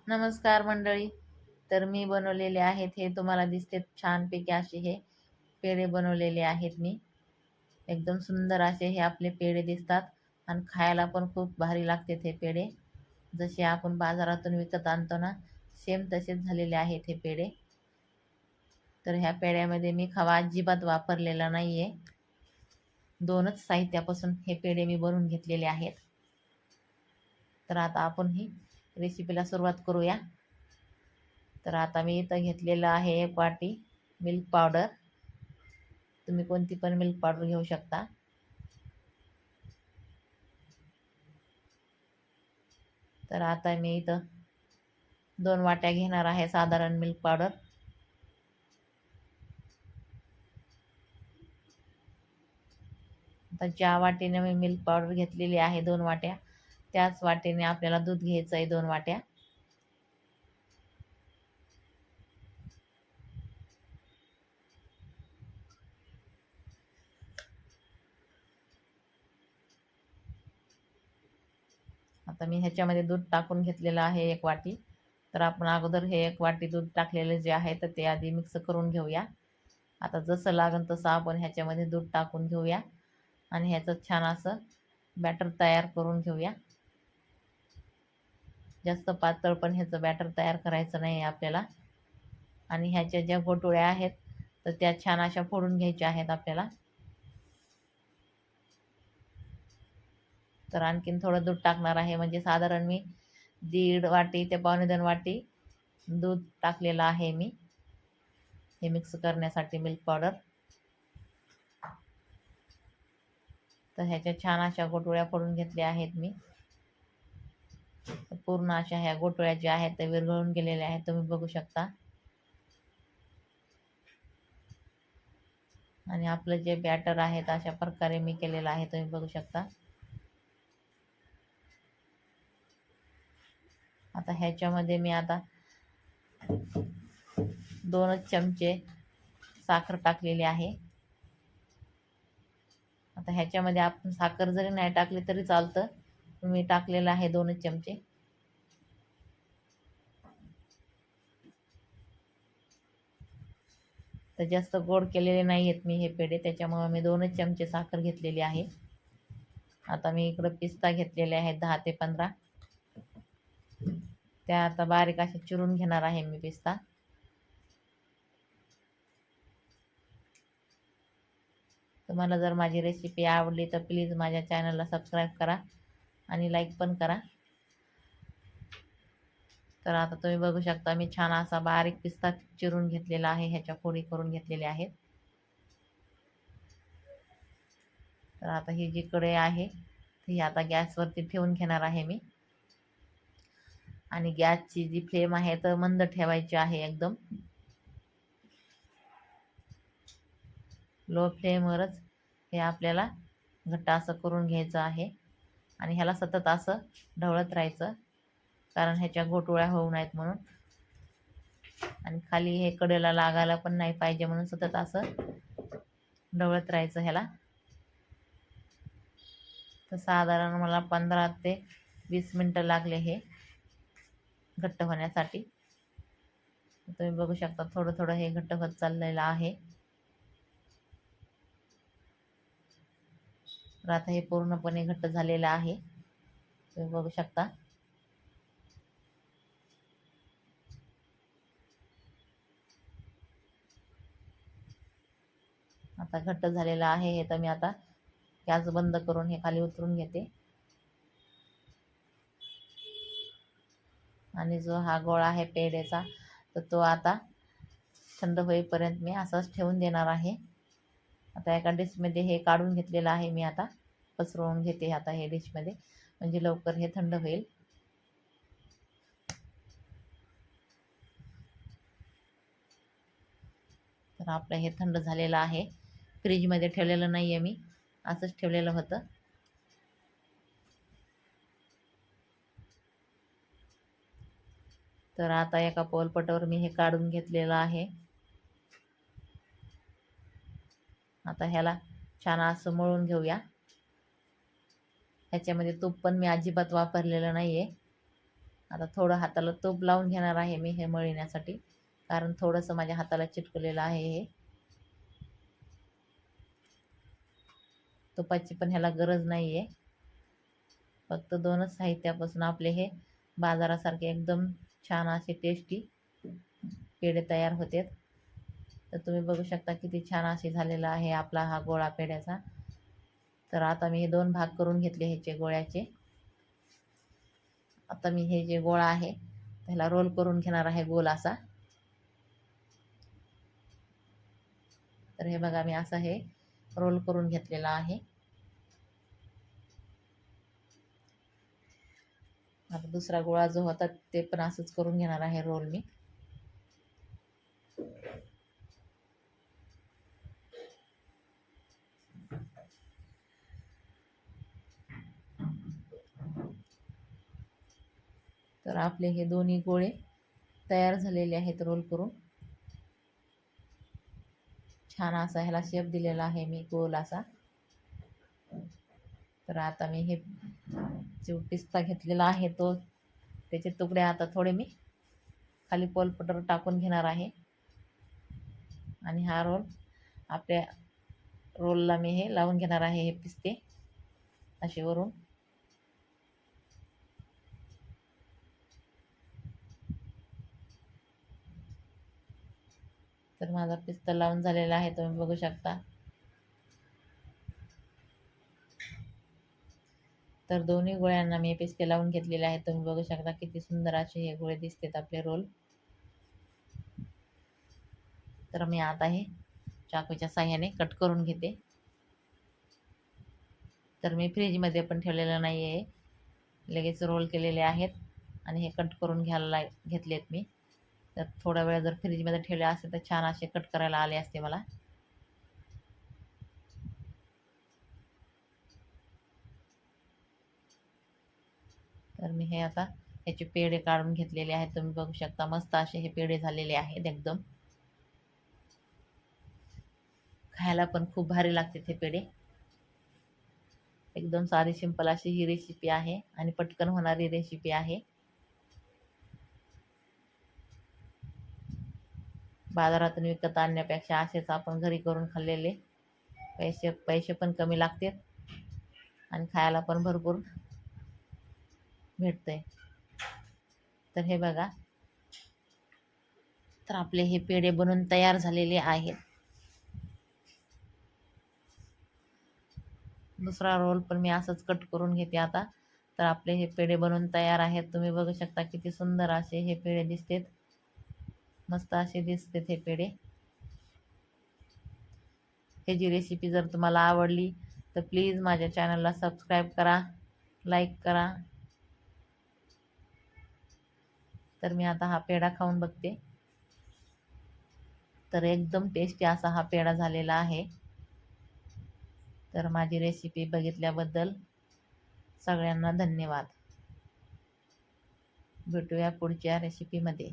नमस्कार मंडळी. तर मी बनवलेले आहेत हे तुम्हाला दिसते छानपैकी असे हे पेढे बनवलेले आहेत मी. एकदम सुंदर असे हे आपले पेढे दिसतात आणि खायला पण खूप भारी लागते हे पेढे. जसे आपण बाजारातून विकत आणतो ना, सेम तसेच झालेले आहेत हे पेढे. तर ह्या पेढ्यामध्ये मी खवा अजिबात वापरलेला नाहीये. दोनच साहित्यापासून हे पेढे मी बनवून घेतलेले आहेत. तर आता आपण ही रेसिपीला सुरुवात करूया. तर आता मी इथं घेतलेलं आहे एक वाटी मिल्क पावडर. तुम्ही कोणती पण मिल्क पावडर घेऊ शकता. तर आता मी इथं 2 वाट्या घेणार आहे साधारण मिल्क पावडर. आता ज्या वाटीने मी मिल्क पावडर घेतलेली आहे 2 वाट्या, त्याच वाटीने आपल्याला दूध घ्यायचं आहे 2 वाट्या. आता मी ह्याच्यामध्ये दूध टाकून घेतलेलं आहे 1 वाटी. तर आपण अगोदर हे 1 वाटी दूध टाकलेले जे आहे तर ते आधी मिक्स करून घेऊया. आता जसं लागेल तसं आपण ह्याच्यामध्ये दूध टाकून घेऊया आणि ह्याचं छान असं बॅटर तयार करून घेऊया. जास्त पातळ पण ह्याचं बॅटर तयार करायचं नाही आहे आपल्याला. आणि ह्याच्या ज्या गोटोळ्या आहेत तर त्या छान अशा फोडून घ्यायच्या आहेत आपल्याला. तर आणखीन थोडं दूध टाकणार आहे, म्हणजे साधारण मी 1.5 वाटी ते 2.25 वाटी दूध टाकलेलं आहे मी हे मिक्स करण्यासाठी मिल्क पावडर. तर ह्याच्या छान अशा गोटोळ्या फोडून घेतल्या आहेत मी. पूर्ण अशा ह्या गोटोळ्या ज्या आहेत त्या विरघळून गेलेल्या आहेत, तुम्ही बघू शकता. आणि आपलं जे बॅटर आहे अशा प्रकारे मी केलेलं आहे, तुम्ही बघू शकता. आता ह्याच्यामध्ये मी आता 2 चमचे साखर टाकलेली आहे. आता ह्याच्यामध्ये आपण साखर जरी नाही टाकली तरी चालतं, मी टाकलेलं आहे 2 चमचे. तर जास्त गोड केलेले नाही आहेत मी हे पेढे, त्याच्यामुळे मी 2 चमचे साखर घेतलेली आहे. आता मी इकडं पिस्ता घेतलेले आहेत 10 ते 15. त्या आता बारीक असे चिरून घेणार आहे मी पिस्ता. तुम्हाला जर माझी रेसिपी आवडली तर प्लीज माझ्या चॅनलला सबस्क्राईब करा आणि लाईक पण करा. तर आता तुम्ही बघू शकता मी छान असा बारीक पिस्ता चिरून घेतलेला आहे, ह्याच्या फोडी करून घेतलेल्या आहेत. तर आता ही जी कढई आहे ती आता गॅसवरती ठेवून घेणार आहे मी. आणि गॅसची जी फ्लेम आहे तर मंद ठेवायची आहे, एकदम लो फ्लेमवरच हे आपल्याला घट्ट असं करून घ्यायचं आहे. आणि ह्याला सतत असं ढवळत राहायचं, कारण ह्याच्या गोटोळ्या होऊ नयेत म्हणून. आणि खाली हे कडेला लागायला पण नाही पाहिजे म्हणून सतत असं ढवळत राहायचं ह्याला. तर साधारण मला 15 ते 20 मिनटं लागले हे घट्ट होण्यासाठी. तुम्ही बघू शकता थोडं थोडं हे घट्ट होत चाललेलं आहे. तर आता हे पूर्णपणे घट्ट झालेलं आहे, तुम्ही बघू शकता. आता घट्ट झालेलं आहे हे. तर मी आता गॅस बंद करून हे खाली उतरून घेते. आणि जो हा गोळा आहे पेढ्याचा तर तो आता थंड होईपर्यंत मी असाच ठेवून देणार आहे. आता एका डिशमध्ये हे काढून घेतलेलं आहे मी. आता पसरवून घेते आता हे डिशमध्ये, म्हणजे लवकर हे थंड होईल. तर आपलं हे थंड झालेलं आहे. फ्रीजमध्ये ठेवलेलं नाही आहे मी, असंच ठेवलेलं होतं. तर आता एका पोलपटावर मी हे काढून घेतलेलं आहे. आता ह्याला छान असं मळून घेऊया. ह्याच्यामध्ये तूप पण मी अजिबात वापरलेलं नाही आहे. आता थोडं हाताला तूप लावून घेणार आहे मी हे मळण्यासाठी, कारण थोडंसं माझ्या हाताला चिटकलेलं आहे हे. तुपाची पण ह्याला गरज नाही आहे. फक्त दोनच साहित्यापासून आपले हे बाजारासारखे एकदम छान असे टेस्टी पेढे तयार होतात. तर तुम्ही बघू शकता किती छान असे झालेला आहे आपला हा गोळा पेढ्याचा. तर आता मी हे 2 भाग करून घेतले ह्याचे गोळ्याचे. आता मी हे जे गोळा आहे त्याला रोल करून घेणार आहे गोल असा. तर हे बघा मी असं हे रोल करून घेतलेला आहे. आता दुसरा गोळा जो होता ते पण असंच करून घेणार आहे रोल मी. तर आपले हे दोन्ही गोळे तयार झालेले आहेत रोल करून. छान असा ह्याला शेप दिलेला आहे मी गोल असा. तर आता मी हे जो पिस्ता घेतलेला आहे तो त्याचे तुकडे आता थोडे मी खाली पोलपटर टाकून घेणार आहे आणि हा रोल आपल्या रोलला मी हे लावून घेणार आहे हे पिस्ते असे वरून. तर माझा पिस्ता लावून झालेला आहे तुम्ही बघू शकता. तर दोन्ही गोळ्यांना मी पिस्ते लावून घेतलेले आहेत. तुम्ही बघू शकता किती सुंदर असे हे गोळे दिसतात आपले रोल. तर मी आता हे चाकूच्या साह्याने कट करून घेते. तर मी फ्रीजमध्ये पण ठेवलेलं नाही आहे, लगेच रोल केलेले आहेत आणि हे कट करून घ्यायला घेतलेत मी. तर थोडा वेळ जर फ्रीजमध्ये ठेवले असते तर छान असे कट करायला आले असते मला. तर मी हे आता याचे पेढे काढून घेतलेले आहेत. तुम्ही बघू शकता मस्त असे हे पेढे झालेले आहेत एकदम. खायला पण खूप भारी लागते हे पेढे. एकदम साधी सिंपल अशी ही रेसिपी आहे आणि पटकन होणारी रेसिपी आहे. बाजारातून विकत आणण्यापेक्षा असेच आपण घरी करून खाल्लेले पैसे पण कमी लागतात आणि खायला पण भरपूर भेटते. तर हे बघा, तर आपले हे पेढे बनवून तयार झालेले आहेत. दुसरा रोल पण मी असंच कट करून घेते आता. तर आपले हे पेढे बनवून तयार आहेत. तुम्ही बघू शकता किती सुंदर असे हे पेढे दिसतात. मस्त असे दिसतात हे पेढे. हे जी रेसिपी जर तुम्हाला आवडली तर प्लीज माझ्या चॅनलला सबस्क्राईब करा, लाईक करा. तर मी आता हा पेढा खाऊन बघते. तर एकदम टेस्टी असा हा पेढा झालेला आहे. तर माझी रेसिपी बघितल्याबद्दल सगळ्यांना धन्यवाद. भेटूया पुढच्या रेसिपीमध्ये.